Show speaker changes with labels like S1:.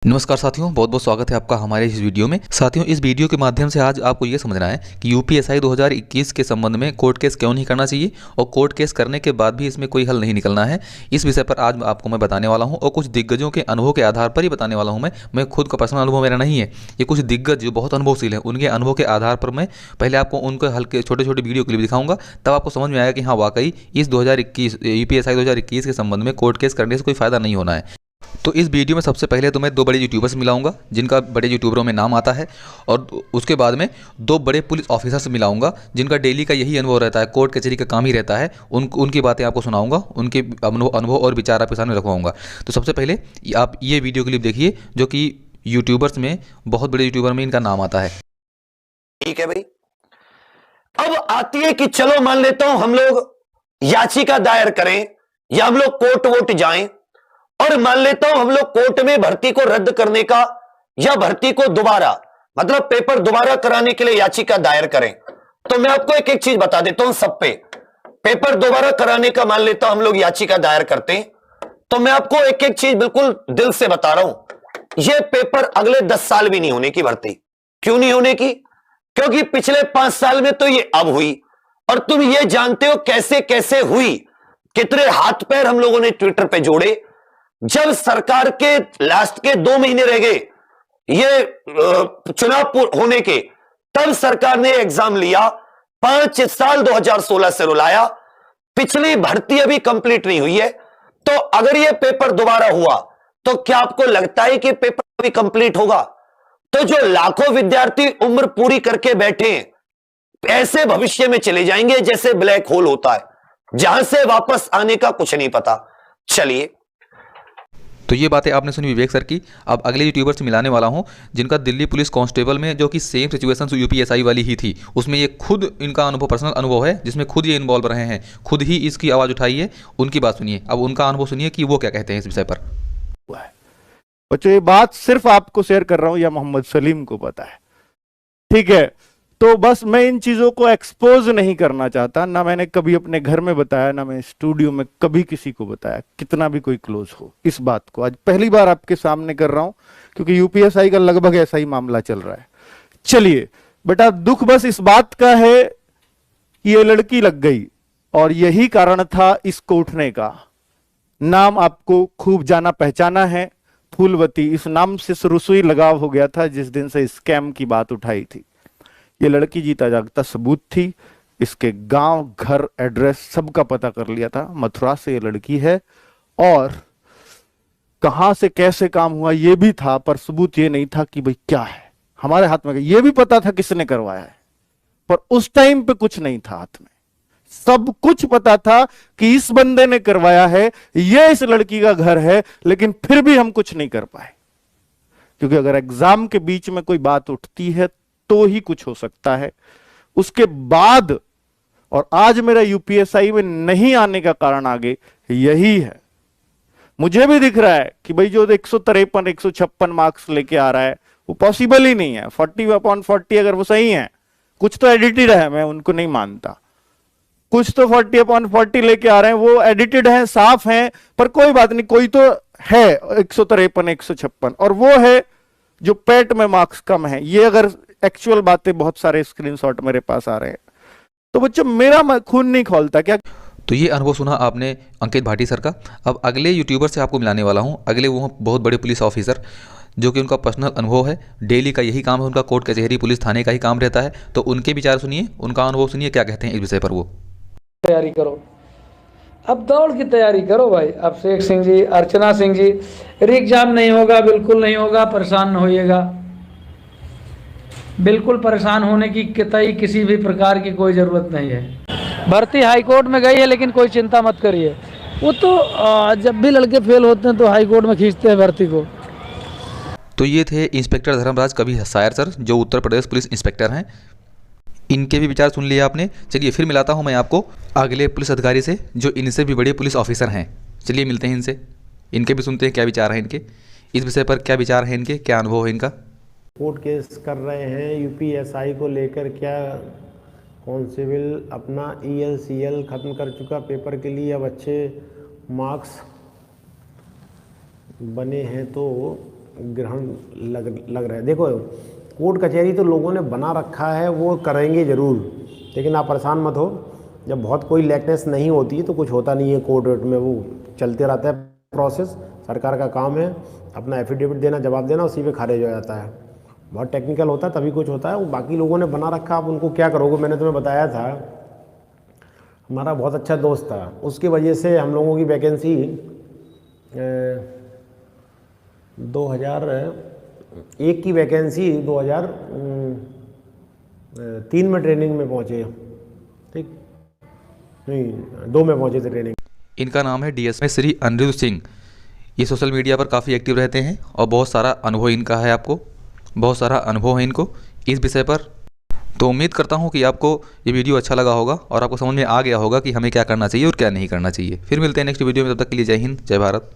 S1: नमस्कार साथियों, बहुत बहुत स्वागत है आपका हमारे इस वीडियो में। साथियों, इस वीडियो के माध्यम से आज आपको ये समझना है कि यूपीएसआई 2021 के संबंध में कोर्ट केस क्यों नहीं करना चाहिए और कोर्ट केस करने के बाद भी इसमें कोई हल नहीं निकलना है। इस विषय पर आज आपको मैं बताने वाला हूं और कुछ दिग्गजों के अनुभव के आधार पर ही बताने वाला हूं। मैं खुद का पर्सनल अनुभव मेरा नहीं है, ये कुछ दिग्गज जो बहुत अनुभवशील है उनके अनुभव के आधार पर मैं पहले आपको उनके हल्के छोटे छोटे वीडियो क्लिप दिखाऊंगा, तब आपको समझ में आएगा कि हाँ वाकई इस 2021 यूपीएसआई 2021 के संबंध में कोर्ट केस करने से कोई फायदा नहीं होना है। तो इस वीडियो में सबसे पहले तो मैं दो बड़े यूट्यूबर्स मिलाऊंगा जिनका बड़े यूट्यूबरों में नाम आता है, और उसके बाद में दो बड़े पुलिस ऑफिसर्स मिलाऊंगा जिनका डेली का यही अनुभव रहता है, कोर्ट कचहरी का काम ही रहता है। उनकी बातें आपको सुनाऊंगा, उनके अनुभव और विचार आपके सामने रखवाऊंगा। तो सबसे पहले आप ये वीडियो क्लिप देखिए जो कि यूट्यूबर्स में बहुत बड़े यूट्यूबर में इनका नाम आता है।
S2: ठीक है भाई, अब आती है कि चलो मान लेता हूं हम लोग याचिका दायर करें या हम लोग कोर्ट वोट जाएं, और मान लेता हूं हम लोग कोर्ट में भर्ती को रद्द करने का या भर्ती को दोबारा मतलब पेपर दोबारा कराने के लिए याचिका दायर करें। तो मैं आपको एक एक चीज बता देता हूं, सब पे पेपर दोबारा कराने का मान लेता हूं हम लोग याचिका दायर करते हैं, तो मैं आपको एक एक चीज बिल्कुल दिल से बता रहा हूं, यह पेपर अगले 10 साल भी नहीं होने की भर्ती। क्यों नहीं होने की? क्योंकि पिछले 5 साल में तो ये अब हुई, और तुम ये जानते हो कैसे कैसे हुई, कितने हाथ पैर हम लोगों ने ट्विटर पे जोड़े। जब सरकार के लास्ट के 2 महीने रह गए ये चुनाव होने के, तब सरकार ने एग्जाम लिया, 5 साल 2016 से रुलाया, पिछली भर्ती अभी कंप्लीट नहीं हुई है। तो अगर ये पेपर दोबारा हुआ तो क्या आपको लगता है कि पेपर अभी कंप्लीट होगा? तो जो लाखों विद्यार्थी उम्र पूरी करके बैठे हैं, ऐसे भविष्य में चले जाएंगे जैसे ब्लैक होल होता है, जहां से वापस आने का कुछ नहीं पता। चलिए,
S1: तो ये बातें आपने सुनी विवेक सर की। अब अगले यूट्यूबर से मिलाने वाला हूँ जिनका दिल्ली पुलिस कांस्टेबल में, जो कि सेम सिचुएशन यूपीएसआई वाली ही थी, उसमें ये खुद इनका अनुभव पर्सनल अनुभव है जिसमें खुद ये इन्वॉल्व रहे हैं, खुद ही इसकी आवाज़ उठाई है। उनकी बात सुनिए, अब उनका अनुभव सुनिए कि वो क्या कहते हैं इस विषय पर।
S3: बच्चों, ये बात सिर्फ आपको शेयर कर रहा हूं या मोहम्मद सलीम को पता है, ठीक है? तो बस मैं इन चीजों को एक्सपोज नहीं करना चाहता, ना मैंने कभी अपने घर में बताया, ना मैं स्टूडियो में कभी किसी को बताया, कितना भी कोई क्लोज हो। इस बात को आज पहली बार आपके सामने कर रहा हूं क्योंकि यूपीएसआई का लगभग ऐसा ही मामला चल रहा है। चलिए बेटा, दुख बस इस बात का है कि ये लड़की लग गई, और यही कारण था इसको उठने का। नाम आपको खूब जाना पहचाना है, फूलवती। इस नाम से शुरू लगाव हो गया था जिस दिन से स्कैम की बात उठाई थी। ये लड़की जीता जागता सबूत थी, इसके गांव, घर, एड्रेस सबका पता कर लिया था। मथुरा से ये लड़की है, और कहां से कैसे काम हुआ ये भी था, पर सबूत ये नहीं था कि भाई क्या है हमारे हाथ में। ये भी पता था किसने करवाया है, पर उस टाइम पे कुछ नहीं था हाथ में। सब कुछ पता था कि इस बंदे ने करवाया है, ये इस लड़की का घर है, लेकिन फिर भी हम कुछ नहीं कर पाए। क्योंकि अगर एग्जाम के बीच में कोई बात उठती है तो ही कुछ हो सकता है। उसके बाद और आज मेरा यूपीएसआई में नहीं आने का कारण आगे यही है। मुझे भी दिख रहा है कि भाई जो 153 156 मार्क्स लेके आ रहा है वो पॉसिबल ही नहीं है। 40/40 अगर वो सही है, कुछ तो एडिटेड है, मैं उनको नहीं मानता। कुछ तो 40/40 लेके आ रहे हैं, वो एडिटेड हैं, साफ हैं, पर कोई बात नहीं, कोई तो है 153 156, और वो है जो पेट में मार्क्स कम है। ये अगर एक्चुअल बातें, बहुत सारे स्क्रीनशॉट मेरे पास आ रहे हैं, तो बच्चों मेरा खून नहीं खोलता क्या?
S1: तो ये अनुभव सुना आपने अंकित भाटी सर का। अब अगले यूट्यूबर से आपको मिलाने वाला हूँ। अगले वो बहुत बड़े पुलिस ऑफिसर जो कि उनका पर्सनल अनुभव है, डेली का यही काम है उनका, कोर्ट कचहरी पुलिस थाने का ही काम रहता है। तो उनके विचार सुनिए, उनका अनुभव सुनिए, क्या कहते हैं इस विषय पर वो।
S4: तैयारी करो, अब दौड़ की तैयारी करो भाई। अब शेख सिंह जी, अर्चना सिंह जी, एग्जाम नहीं होगा, बिल्कुल नहीं होगा, परेशान न होइएगा। बिल्कुल परेशान होने की किसी भी प्रकार की कोई ज़रूरत नहीं है। भर्ती हाई कोर्ट में गई है, लेकिन कोई चिंता मत करिए। वो तो जब भी लड़के फेल होते हैं तो हाई कोर्ट में खींचते हैं भर्ती को।
S1: तो ये थे इंस्पेक्टर धर्मराज कवि सायर सर, जो उत्तर प्रदेश पुलिस इंस्पेक्टर हैं। इनके भी विचार सुन लिए आपने। चलिए फिर मिलाता हूँ मैं आपको अगले पुलिस अधिकारी से जो इनसे भी बड़े पुलिस ऑफिसर हैं। चलिए मिलते हैं इनसे, इनके भी सुनते हैं क्या विचार हैं इनके इस विषय पर, क्या विचार हैं इनके, क्या अनुभव है इनका।
S5: कोर्ट केस कर रहे हैं यूपीएसआई को लेकर, क्या कांस्टेबल अपना ईएलसीएल ख़त्म कर चुका पेपर के लिए, अब अच्छे मार्क्स बने हैं तो ग्रहण लग रहा है। देखो, कोर्ट कचहरी तो लोगों ने बना रखा है, वो करेंगे ज़रूर, लेकिन आप परेशान मत हो। जब बहुत कोई लैकनेस नहीं होती है तो कुछ होता नहीं है, कोर्ट में वो चलते रहता है प्रोसेस। सरकार का काम है अपना एफिडेविट देना, जवाब देना, उसी पे खारिज हो जाता है। बहुत टेक्निकल होता है तभी कुछ होता है, वो बाकी लोगों ने बना रखा, आप उनको क्या करोगे। मैंने तुम्हें बताया था, हमारा बहुत अच्छा दोस्त था, उसकी वजह से हम लोगों की वैकेंसी 2001 की वैकेंसी 2003 में ट्रेनिंग में पहुँचे, ठीक नहीं 2 में पहुँचे थे ट्रेनिंग।
S1: इनका नाम है डीएसपी श्री अनिरुद्ध सिंह। ये सोशल मीडिया पर काफ़ी एक्टिव रहते हैं और बहुत सारा अनुभव इनका है, आपको बहुत सारा अनुभव है इनको इस विषय पर। तो उम्मीद करता हूँ कि आपको ये वीडियो अच्छा लगा होगा और आपको समझ में आ गया होगा कि हमें क्या करना चाहिए और क्या नहीं करना चाहिए। फिर मिलते हैं नेक्स्ट वीडियो में, तब तक के लिए जय हिंद, जय भारत।